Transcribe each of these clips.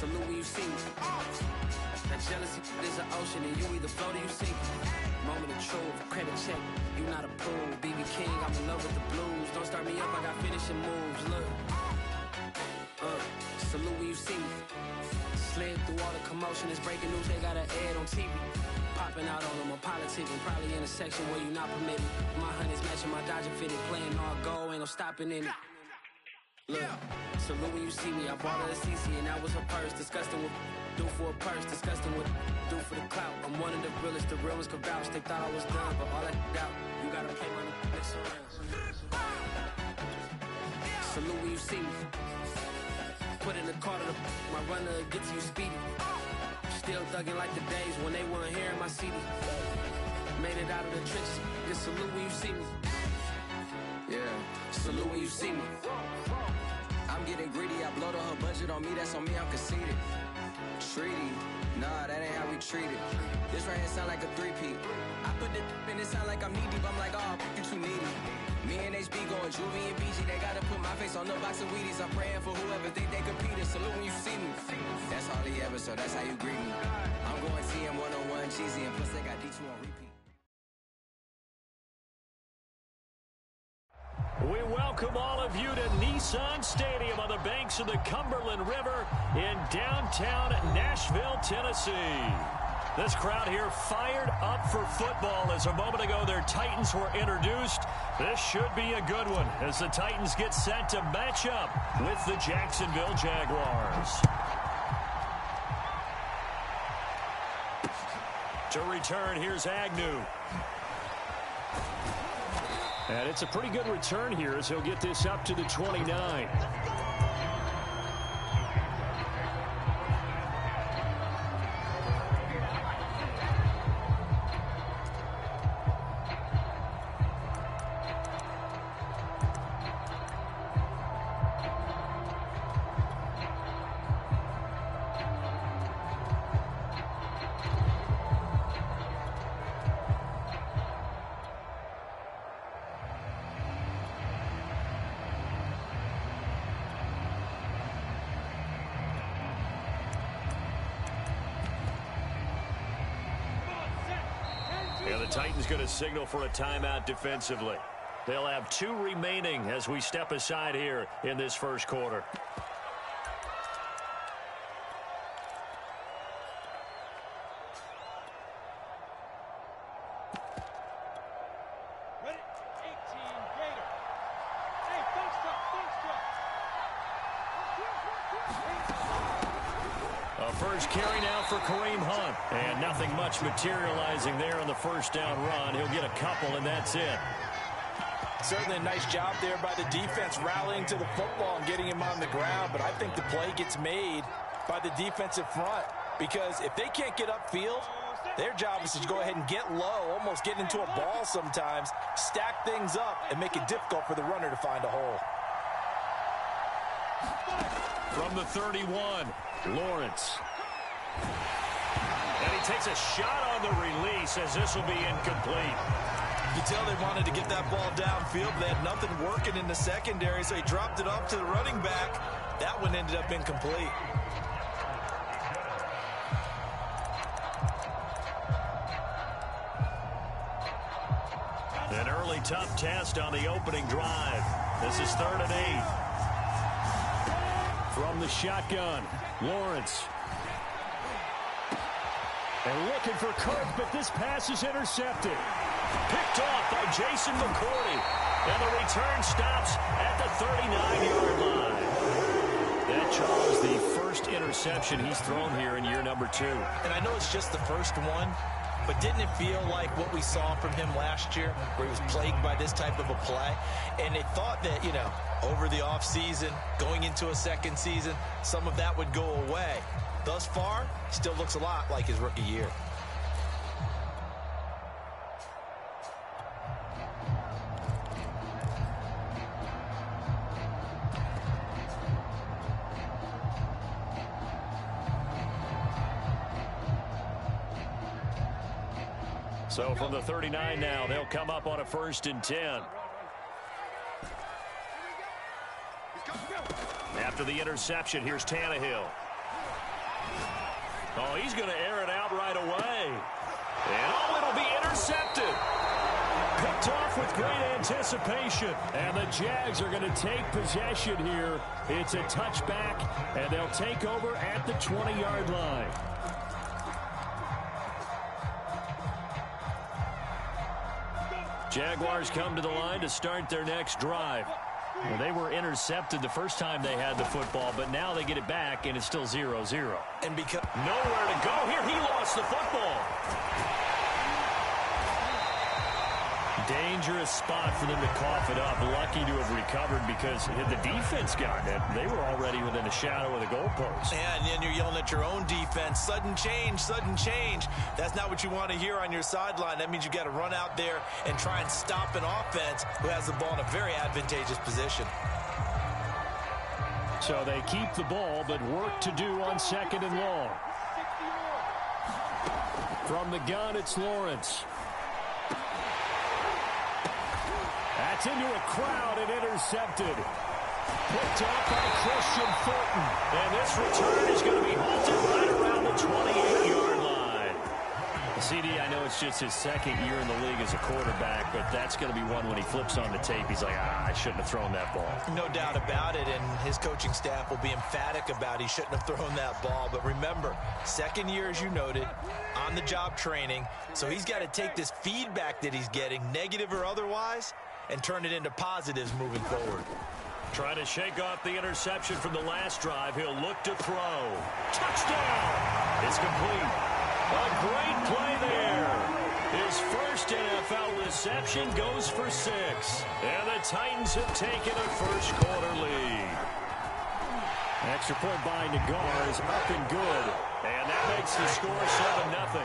salute when you see me. That jealousy is an ocean, and you either float or you sink. Moment of truth, credit check, you not approved. BB King, I'm in love with the blues. Don't start me up, I got finishing moves. Look, salute when you see me. Slid through all the commotion, it's breaking news, they got an ad on TV. Popping out on them, I'm politicking, probably in a section where you not permitted. My honey's matching my Dodger fitted, playing all gold, ain't no stopping in it. Look, salute when you see me, I bought her a CC and that was her purse. Disgusting with do for a purse, disgusting with do for the clout. I'm one of the realest, the real ones could vouch. They thought I was done, but all I doubt, you gotta play my next around. Salute when you see me. Put in the car to my runner, get to you speedy. Still thugging like the days when they weren't here in my city. Made it out of the trenches, just salute when you see me. Yeah, salute when you see me. I'm getting greedy, I blowed all her budget on me, that's on me, I'm conceited. Treaty, nah, that ain't how we treat it. This right here sound like a three-peat. I put the in it sound like I'm knee-deep, I'm like, oh, you too needy. Me and HB going Juvie and BG, they gotta put my face on the box of Wheaties. I'm praying for whoever think they competing. Salute when you see me. That's all he ever, so that's how you greet me. I'm going TM 101 cheesy, and plus they got D2 on repeat. We welcome all of you to Nissan Stadium on the banks of the Cumberland River in downtown Nashville, Tennessee. This crowd here fired up for football as a moment ago their Titans were introduced. This should be a good one as the Titans get set to match up with the Jacksonville Jaguars. To return, here's Agnew. And it's a pretty good return here as he'll get this up to the 29. And the Titans going to signal for a timeout defensively. They'll have 2 remaining as we step aside here in this first quarter. Ready? 18 Gator. Hey, foxtrot. A first carry now for Kareem Hunt. And nothing much materializing there on the first down run. He'll get a couple, and that's it. Certainly a nice job there by the defense rallying to the football and getting him on the ground. But I think the play gets made by the defensive front. Because if they can't get upfield, their job is to go ahead and get low, almost get into a ball sometimes, stack things up, and make it difficult for the runner to find a hole. From the 31, Lawrence. And he takes a shot on the release as this will be incomplete. You can tell they wanted to get that ball downfield, but they had nothing working in the secondary, so he dropped it off to the running back. That one ended up incomplete. An early tough test on the opening drive. This is 3rd and 8. From the shotgun, Lawrence. And looking for Kirk, but this pass is intercepted. Picked off by Jason McCourty. And the return stops at the 39-yard line. That, Charles, the first interception he's thrown here in year number 2. And I know it's just the first one, but didn't it feel like what we saw from him last year, where he was plagued by this type of a play? And they thought that, over the offseason, going into a second season, some of that would go away. Thus far, still looks a lot like his rookie year. So from the 39 now, they'll come up on a 1st and 10. After the interception, here's Tannehill. Oh, he's going to air it out right away. And oh, it'll be intercepted. Picked off with great anticipation. And the Jags are going to take possession here. It's a touchback, and they'll take over at the 20-yard line. Jaguars come to the line to start their next drive. Well, they were intercepted the first time they had the football, but now they get it back, and it's still 0-0. And because nowhere to go here, he lost the football. Dangerous spot for them to cough it up. Lucky to have recovered because had the defense gotten it, they were already within a shadow of the goalpost. Yeah, and then you're yelling at your own defense. Sudden change, sudden change. That's not what you want to hear on your sideline. That means you got to run out there and try and stop an offense who has the ball in a very advantageous position. So they keep the ball, but work to do on 2nd and long. From the gun, it's Lawrence. That's into a crowd and intercepted. Picked up by Christian Fulton. And this return is going to be halted right around the 28-yard line. CD, I know it's just his second year in the league as a quarterback, but that's going to be one when he flips on the tape. He's like, I shouldn't have thrown that ball. No doubt about it, and his coaching staff will be emphatic about he shouldn't have thrown that ball. But remember, second year, as you noted, on-the-job training, so he's got to take this feedback that he's getting, negative or otherwise, and turn it into positives moving forward. Trying to shake off the interception from the last drive. He'll look to throw. Touchdown! It's complete. A great play there. His first NFL reception goes for 6. And the Titans have taken a first-quarter lead. Extra point by Nagar is up and good. And that makes the score 7-0.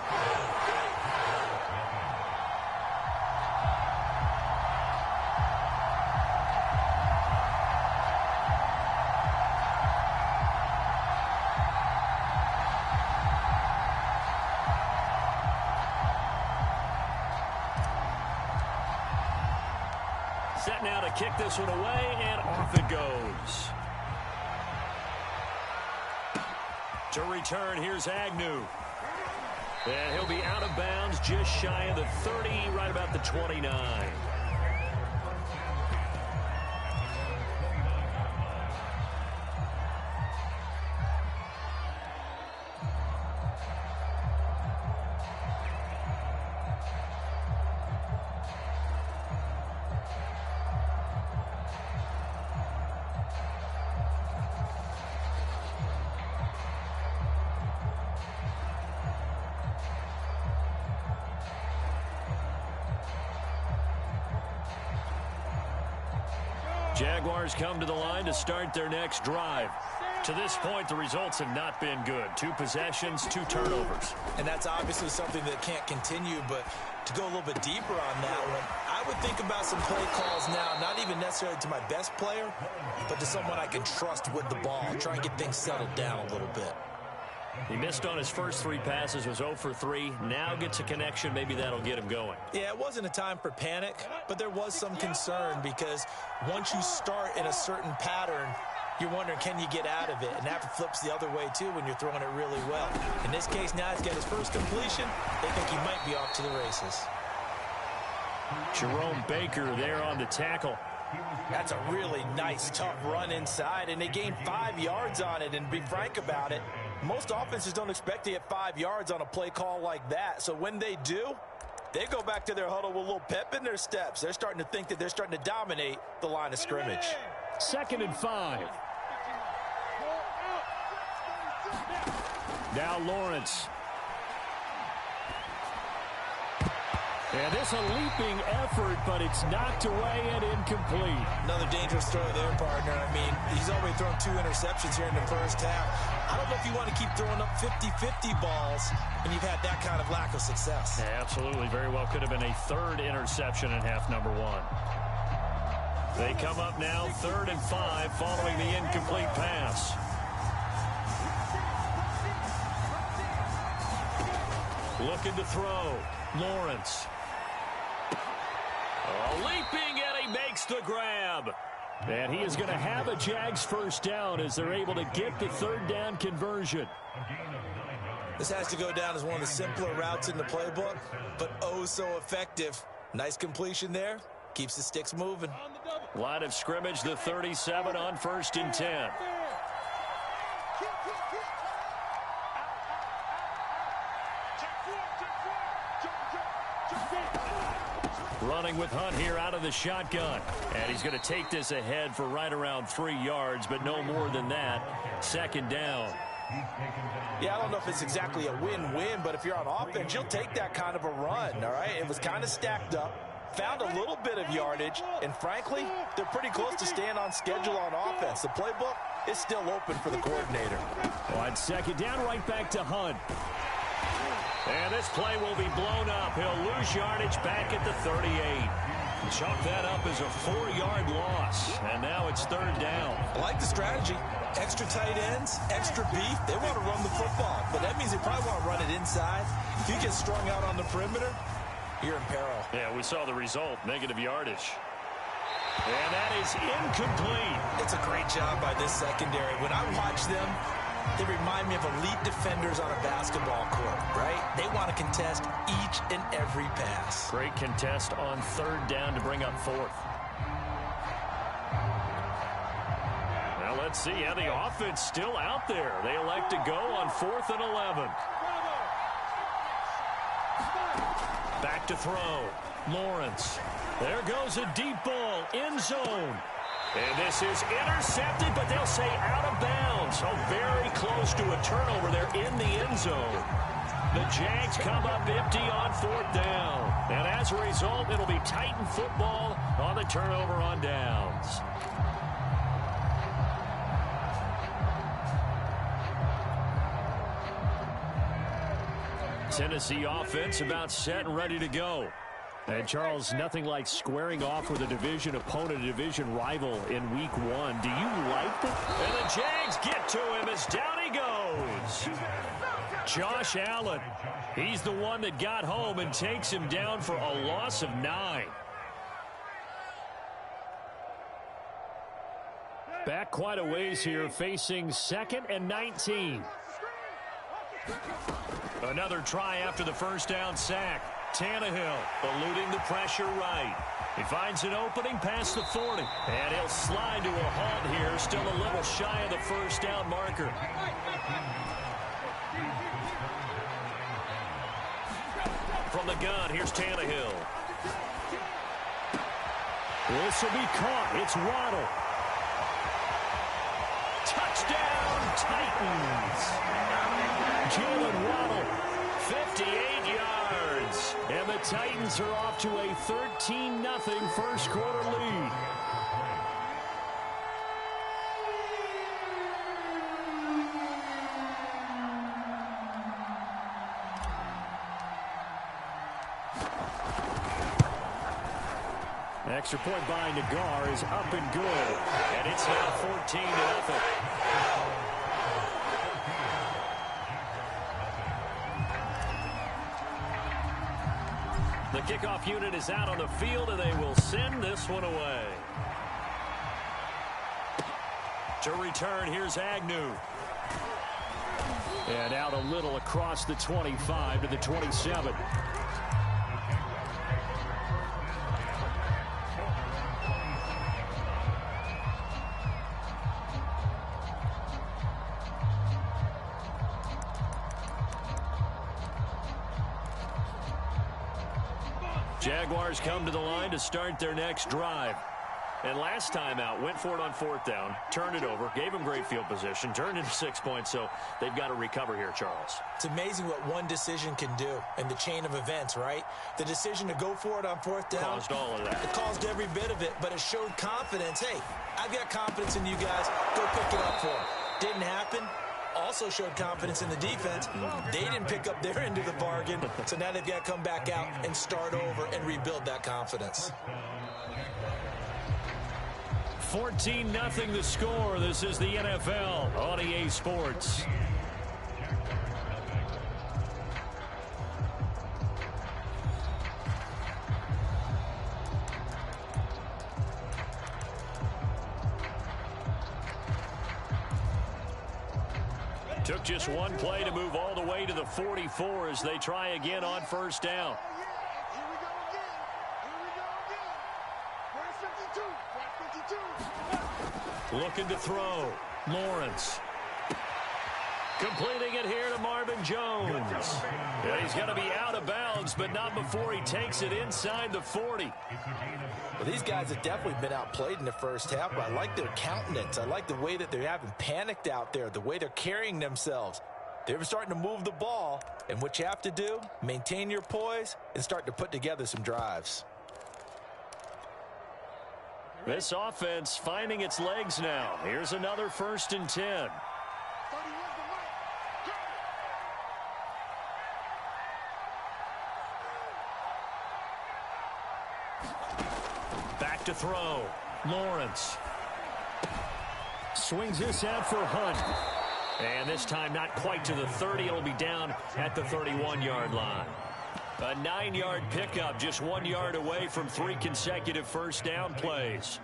Set now to kick this one away, and off it goes. To return, here's Agnew. And he'll be out of bounds just shy of the 30, right about the 29. Jaguars come to the line to start their next drive. To this point, the results have not been good. 2 possessions, 2 turnovers. And that's obviously something that can't continue, but to go a little bit deeper on that one, I would think about some play calls now, not even necessarily to my best player, but to someone I can trust with the ball. Try and get things settled down a little bit. He missed on his first 3 passes, was 0 for 3. Now gets a connection. Maybe that'll get him going. Yeah, it wasn't a time for panic, but there was some concern because once you start in a certain pattern, you're wondering, can you get out of it? And that flips the other way, too, when you're throwing it really well. In this case, now he's got his first completion. They think he might be off to the races. Jerome Baker there on the tackle. That's a really nice, tough run inside, and they gained 5 yards on it. And to be frank about it, most offenses don't expect to get 5 yards on a play call like that. So when they do, they go back to their huddle with a little pep in their steps. They're starting to think that they're starting to dominate the line of scrimmage. 2nd and 5. Now Lawrence. And this a leaping effort, but it's knocked away and incomplete. Another dangerous throw there, partner. I mean, he's already thrown 2 interceptions here in the first half. I don't know if you want to keep throwing up 50-50 balls when you've had that kind of lack of success. Yeah, absolutely. Very well could have been a 3rd interception in half number 1. They come up now 3rd and 5 following the incomplete pass. Looking to throw. Lawrence. Leaping, and he makes the grab. And he is going to have a Jags first down as they're able to get the third down conversion. This has to go down as one of the simpler routes in the playbook, but oh so effective. Nice completion there. Keeps the sticks moving. Line of scrimmage, the 37 on 1st and 10. Running with Hunt here out of the shotgun. And he's going to take this ahead for right around 3 yards, but no more than that. 2nd down. Yeah, I don't know if it's exactly a win-win, but if you're on offense, you'll take that kind of a run, all right? It was kind of stacked up, found a little bit of yardage, and frankly, they're pretty close to staying on schedule on offense. The playbook is still open for the coordinator. On 2nd down, right back to Hunt. And this play will be blown up. He'll lose yardage back at the 38. Chalk that up as a 4-yard loss. And now it's 3rd down. I like the strategy. Extra tight ends, extra beef. They want to run the football, but that means they probably want to run it inside. If you get strung out on the perimeter, you're in peril. Yeah, we saw the result, negative yardage. And that is incomplete. It's a great job by this secondary. When I watch them, they remind me of elite defenders on a basketball court, right? They want to contest each and every pass. Great contest on 3rd down to bring up 4th. Now let's see how the offense still out there. They elect to go on 4th and 11. Back to throw. Lawrence. There goes a deep ball. End zone. And this is intercepted, but they'll say out of bounds. So very close to a turnover there in the end zone. The Jags come up empty on 4th down. And as a result, it'll be Titan football on the turnover on downs. Tennessee offense about set and ready to go. And, Charles, nothing like squaring off with a division opponent, a division rival in Week 1. Do you like that? And the Jags get to him as down he goes. Josh Allen. He's the one that got home and takes him down for a loss of 9. Back quite a ways here, facing 2nd and 19. Another try after the first down sack. Tannehill eluding the pressure right. He finds an opening past the 40. And he'll slide to a halt here. Still a little shy of the first down marker. From the gun, here's Tannehill. This will be caught. It's Waddle. Touchdown, Titans. Jalen Waddle, 58 yards. And the Titans are off to a 13-0 first quarter lead. Extra point by Nagar is up and good. And it's now 14-0. The kickoff unit is out on the field, and they will send this one away. To return, here's Agnew. And out a little across the 25 to the 27. Jaguars come to the line to start their next drive. And last time out, went for it on 4th down, turned it over, gave them great field position, turned into 6 points, so they've got to recover here, Charles. It's amazing what one decision can do in the chain of events, right? The decision to go for it on 4th down. Caused all of that. It caused every bit of it, but it showed confidence. Hey, I've got confidence in you guys. Go pick it up for them. Didn't happen. Also showed confidence in the defense. They didn't pick up their end of the bargain, so now they've got to come back out and start over and rebuild that confidence. 14-0 the score. This is the NFL on EA Sports. Took just one play to move all the way to the 44 as they try again on first down. Looking to throw. Lawrence. Completing it here to Marvin Jones. And he's going to be out of bounds, but not before he takes it inside the 40. Well, these guys have definitely been outplayed in the first half, but I like their countenance. I like the way that they haven't panicked out there, the way they're carrying themselves. They're starting to move the ball, and what you have to do, maintain your poise and start to put together some drives. This offense finding its legs now. Here's another 1st and 10. Back to throw. Lawrence. Swings this out for Hunt. And this time not quite to the 30. It'll be down at the 31-yard line. A 9-yard pickup, just 1 yard away from 3 consecutive first down plays.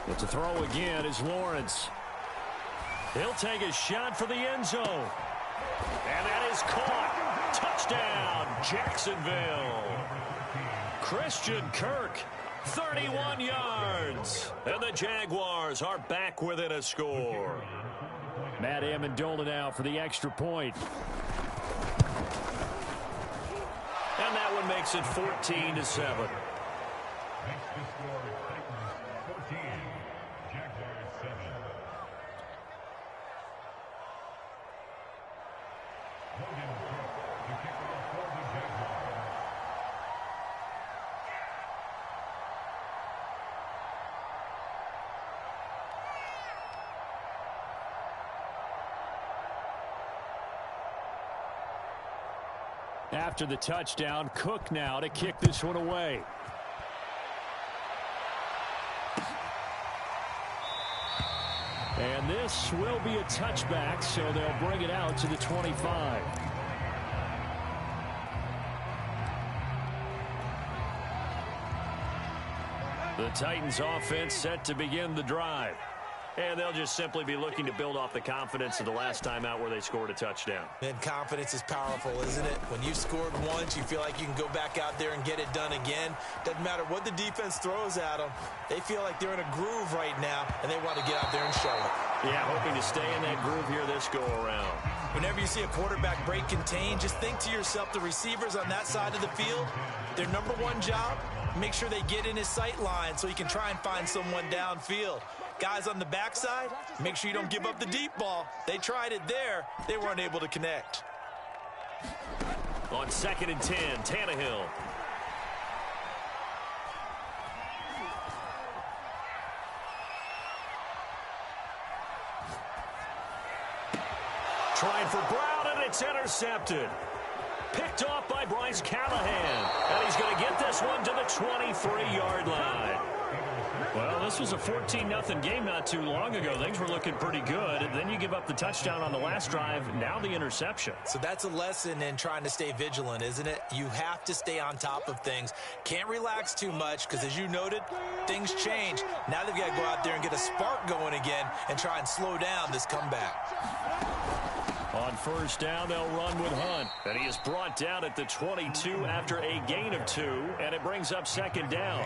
But to throw again is Lawrence. He'll take a shot for the end zone. And that is caught. Touchdown, Jacksonville. Christian Kirk, 31 yards. And the Jaguars are back within a score. Matt Amendola now for the extra point. And that one makes it 14-7. After the touchdown, Cook now to kick this one away. And this will be a touchback, so they'll bring it out to the 25. The Titans offense set to begin the drive. And they'll just simply be looking to build off the confidence of the last time out where they scored a touchdown. And confidence is powerful, isn't it? When you've scored once, you feel like you can go back out there and get it done again. Doesn't matter what the defense throws at them. They feel like they're in a groove right now, and they want to get out there and show it. Yeah, hoping to stay in that groove here this go-around. Whenever you see a quarterback break contain, just think to yourself, the receivers on that side of the field, their number one job, make sure they get in his sight line so he can try and find someone downfield. Guys on the backside, make sure you don't give up the deep ball. They tried it there. They weren't able to connect. On 2nd and 10, Tannehill. Trying for Brown, and it's intercepted. Picked off by Bryce Callahan. And he's going to get this one to the 23-yard line. Well, this was a 14-0 game not too long ago. Things were looking pretty good. And then you give up the touchdown on the last drive. Now the interception. So that's a lesson in trying to stay vigilant, isn't it? You have to stay on top of things. Can't relax too much because, as you noted, things change. Now they've got to go out there and get a spark going again and try and slow down this comeback. On first down, they'll run with Hunt. And he is brought down at the 22 after a gain of 2. And it brings up 2nd down.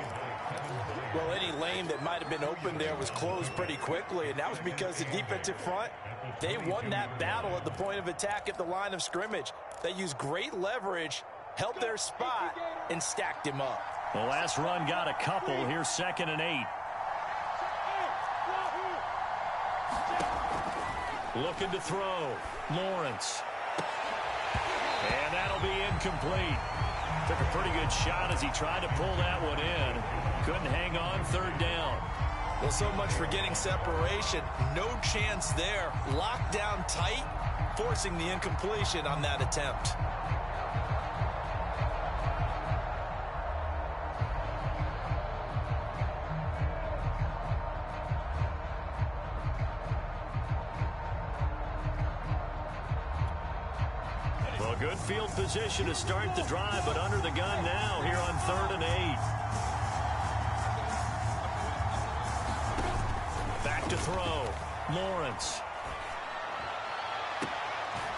Well, any lane that might have been open there was closed pretty quickly, and that was because the defensive front, they won that battle at the point of attack at the line of scrimmage. They used great leverage, held their spot, and stacked him up. The last run got a couple. Here's 2nd and 8. Looking to throw. Lawrence. And that'll be incomplete. Took a pretty good shot as he tried to pull that one in. Couldn't hang on. 3rd down. Well, so much for getting separation. No chance there. Locked down tight, forcing the incompletion on that attempt. Good field position to start the drive, but under the gun now here on 3rd and 8. Back to throw. Lawrence.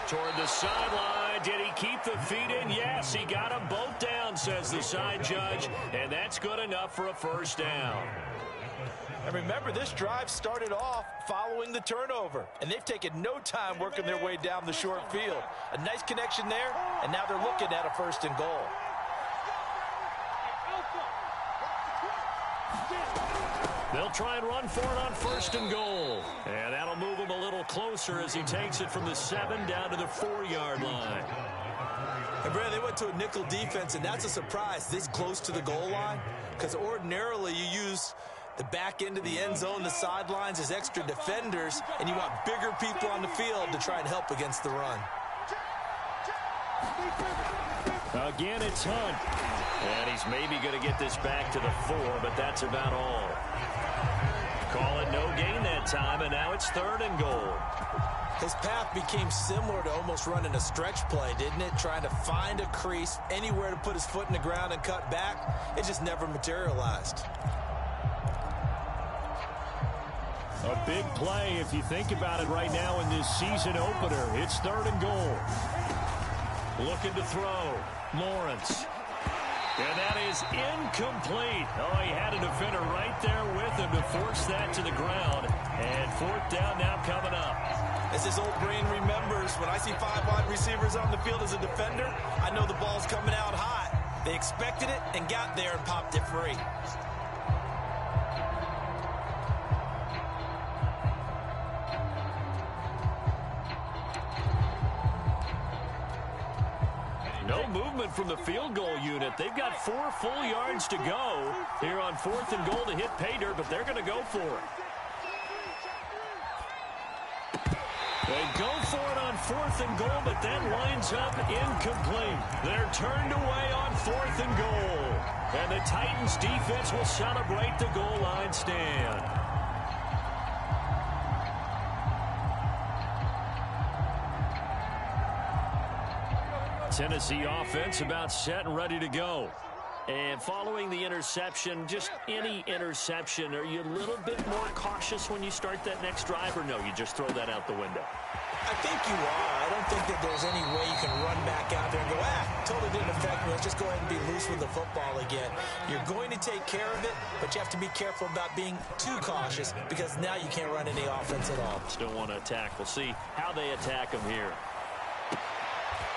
Toward the sideline. Did he keep the feet in? Yes, he got them both down, says the side judge, and that's good enough for a first down. And remember, this drive started off following the turnover, and they've taken no time working their way down the short field. A nice connection there, and now they're looking at a 1st and goal. They'll try and run for it on 1st and goal. And that'll move him a little closer as he takes it from the 7 down to the 4-yard line. And Brad, they went to a nickel defense, and that's a surprise this close to the goal line, because ordinarily you use the back end of the end zone, the sidelines as extra defenders, and you want bigger people on the field to try and help against the run. Again, it's Hunt. And he's maybe going to get this back to the 4, but that's about all. Call it no gain that time, and now it's 3rd and goal. His path became similar to almost running a stretch play, didn't it? Trying to find a crease, anywhere to put his foot in the ground and cut back. It just never materialized. A big play if you think about it right now in this season opener. It's 3rd and goal. Looking to throw. Lawrence. And that is incomplete. Oh, he had a defender right there with him to force that to the ground. And 4th down now coming up. As his old brain remembers, when I see 5 wide receivers on the field as a defender, I know the ball's coming out hot. They expected it and got there and popped it free. No movement from the field goal unit. They've got 4 full yards to go here on 4th and goal to hit pay dirt, but they're going to go for it. They go for it on 4th and goal, but that lines up incomplete. They're turned away on 4th and goal. And the Titans defense will celebrate the goal line stand. Tennessee offense about set and ready to go. And following the interception, just any interception, are you a little bit more cautious when you start that next drive, or no, you just throw that out the window? I think you are. I don't think that there's any way you can run back out there and go, totally didn't affect me. Let's just go ahead and be loose with the football again. You're going to take care of it, but you have to be careful about being too cautious, because now you can't run any offense at all. Still want to attack. We'll see how they attack them here.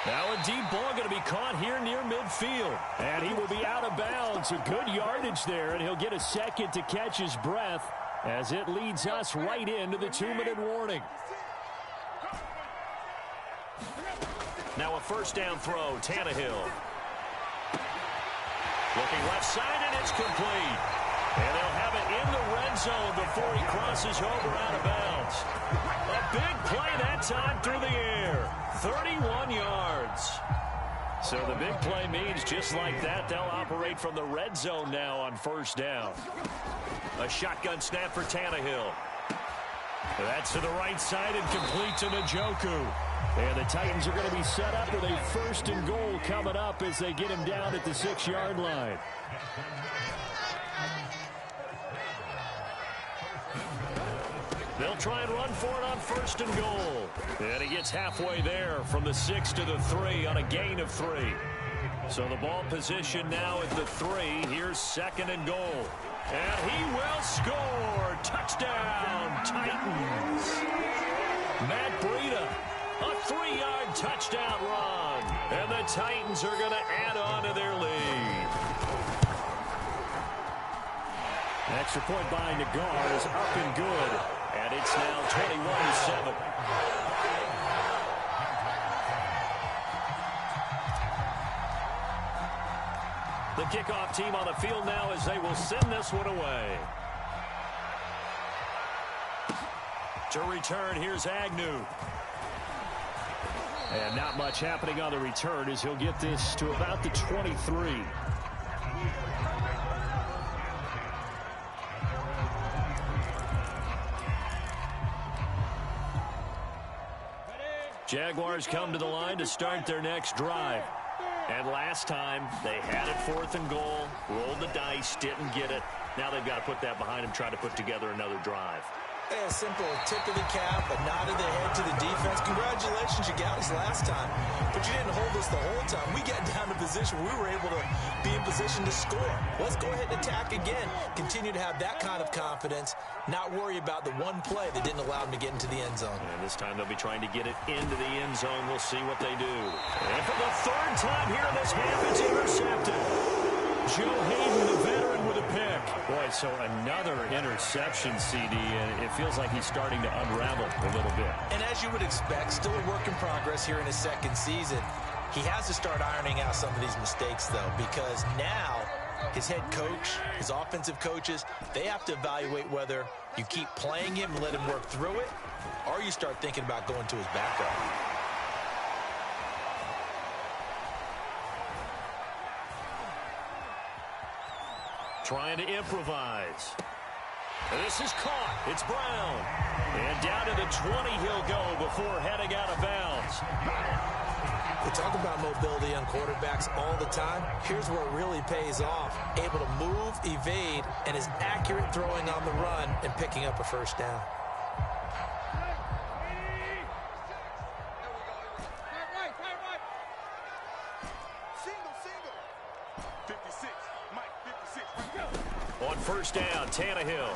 Now a deep ball going to be caught here near midfield. And he will be out of bounds. A good yardage there, and he'll get a second to catch his breath as it leads us right into the 2-minute warning. Now a 1st down throw, Tannehill. Looking left side, and it's complete. And they'll have it in the red zone before he crosses over out of bounds. A big play that time through the air. 31 yards. So the big play means just like that, they'll operate from the red zone now on 1st down. A shotgun snap for Tannehill. That's to the right side and complete to Njoku. And the Titans are going to be set up with a 1st and goal coming up as they get him down at the 6-yard line. They'll try and run for it on 1st and goal. And he gets halfway there from the 6 to the 3 on a gain of 3. So the ball position now at the 3. Here's 2nd and goal. And he will score. Touchdown, Titans. Matt Breida, a 3-yard touchdown run. And the Titans are going to add on to their lead. An extra point by Nagar is up and good. And it's now 21-7. The kickoff team on the field now as they will send this one away. To return, here's Agnew. And not much happening on the return as he'll get this to about the 23. Jaguars come to the line to start their next drive. And last time, they had it 4th and goal, rolled the dice, didn't get it. Now they've got to put that behind them, try to put together another drive. A simple tip of the cap, a nod of the head to the defense. Congratulations, you got us last time. But you didn't hold us the whole time. We got down to position where we were able to be in position to score. Let's go ahead and attack again. Continue to have that kind of confidence, not worry about the one play that didn't allow them to get into the end zone. And this time they'll be trying to get it into the end zone. We'll see what they do. And for the 3rd time here in this half, it's intercepted. Joe Hayden, the veteran, with a pick. Boy, so another interception, CD, and it feels like he's starting to unravel a little bit. And as you would expect, still a work in progress here in his 2nd season. He has to start ironing out some of these mistakes, though, because now his head coach, his offensive coaches, they have to evaluate whether you keep playing him and let him work through it, or you start thinking about going to his backup. Trying to improvise. This is caught. It's Brown. And down to the 20 he'll go before heading out of bounds. We talk about mobility on quarterbacks all the time. Here's where it really pays off. Able to move, evade, and is accurate throwing on the run and picking up a 1st down. On 1st down, Tannehill.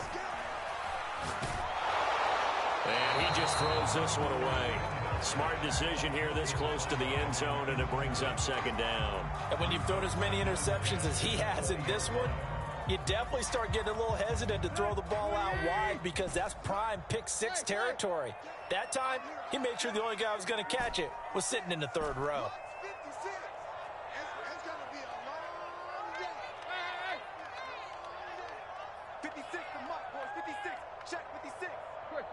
And he just throws this one away. Smart decision here this close to the end zone, and it brings up 2nd down. And when you've thrown as many interceptions as he has in this one, you definitely start getting a little hesitant to throw the ball out wide because that's prime pick 6 territory. That time, he made sure the only guy who was going to catch it was sitting in the 3rd row. 56, the mark, boys. 56. Check 56. Quick.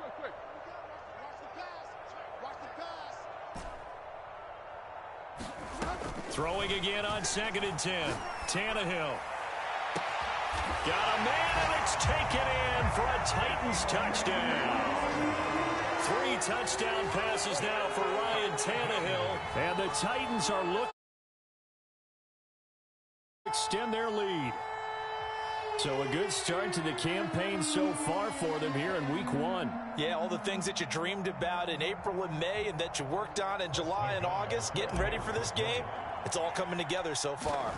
Watch the pass. Throwing again on 2nd and 10. Tannehill. Got a man, and it's taken in for a Titans touchdown. 3 touchdown passes now for Ryan Tannehill. And the Titans are looking to extend their lead. So a good start to the campaign so far for them here in week 1. Yeah, all the things that you dreamed about in April and May and that you worked on in July and August, getting ready for this game, it's all coming together so far.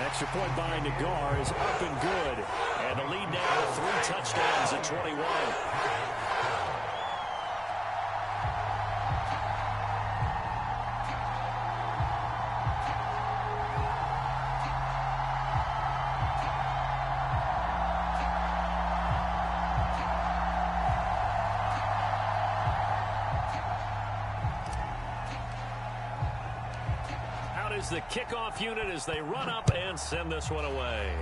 Extra point by Nagar is up and good. And the lead now to 3 touchdowns at 21. Is the kickoff unit as they run up and send this one away.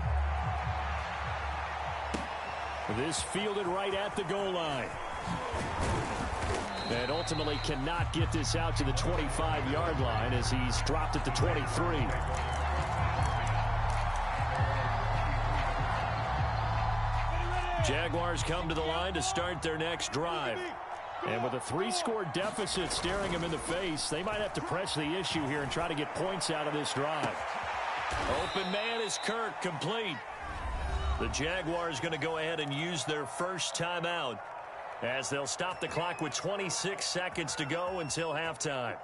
This fielded right at the goal line. And ultimately cannot get this out to the 25-yard line as he's dropped at the 23. Jaguars come to the line to start their next drive. And with a 3-score deficit staring them in the face, they might have to press the issue here and try to get points out of this drive. Open man is Kirk, complete. The Jaguars going to go ahead and use their first timeout as they'll stop the clock with 26 seconds to go until halftime.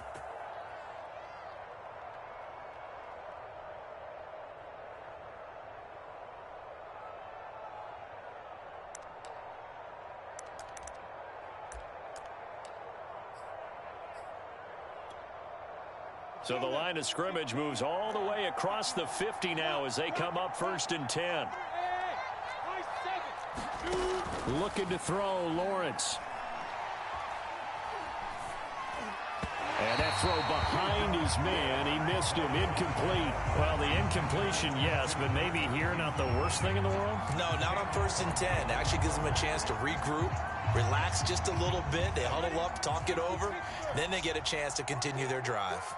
So the line of scrimmage moves all the way across the 50 now as they come up 1st and 10. Looking to throw, Lawrence. And that throw behind his man. He missed him. Incomplete. Well, the incompletion, yes, but maybe here not the worst thing in the world? No, not on 1st and 10. Actually gives them a chance to regroup, relax just a little bit. They huddle up, talk it over. Then they get a chance to continue their drive.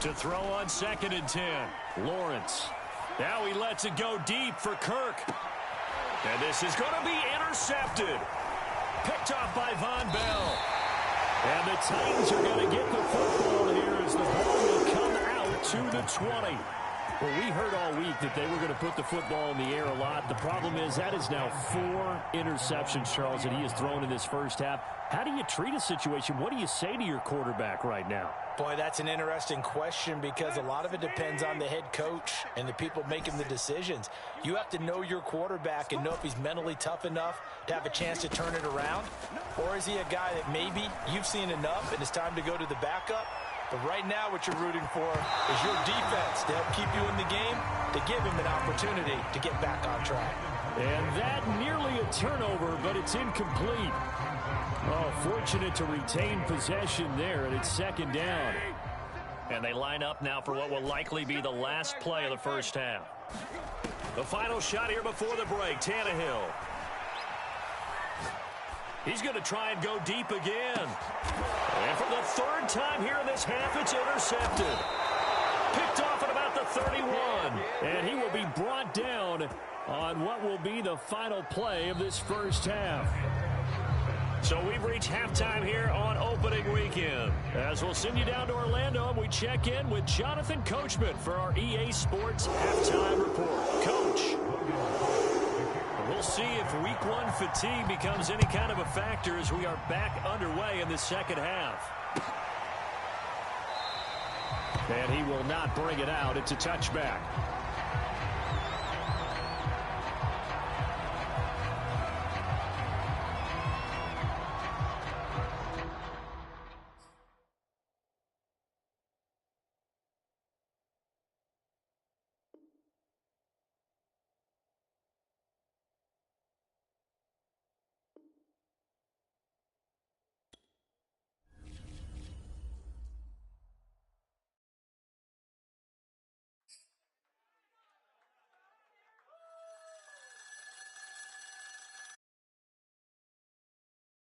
To throw on 2nd and 10. Lawrence. Now he lets it go deep for Kirk. And this is going to be intercepted. intercepted. Picked off by Von Bell. And the Titans are going to get the football here as the ball will come out to the 20. Well, we heard all week that they were going to put the football in the air a lot. The problem is that is now 4 interceptions, Charles, that he has thrown in this first half. How do you treat a situation? What do you say to your quarterback right now? Boy, that's an interesting question because a lot of it depends on the head coach and the people making the decisions. You have to know your quarterback and know if he's mentally tough enough to have a chance to turn it around. Or is he a guy that maybe you've seen enough and it's time to go to the backup? But right now what you're rooting for is your defense to help keep you in the game, to give him an opportunity to get back on track. And that nearly a turnover, but it's incomplete. Oh, fortunate to retain possession there, and it's second down. And they line up now for what will likely be the last play of the first half. The final shot here before the break, Tannehill. He's going to try and go deep again. And for the third time here in this half, it's intercepted. Picked off at about the 31. And he will be brought down on what will be the final play of this first half. So we've reached halftime here on opening weekend. As we'll send you down to Orlando, and we check in with Jonathan Coachman for our EA Sports Halftime Report. Coach, we'll see if Week 1 fatigue becomes any kind of a factor as we are back underway in the second half. And he will not bring it out. It's a touchback.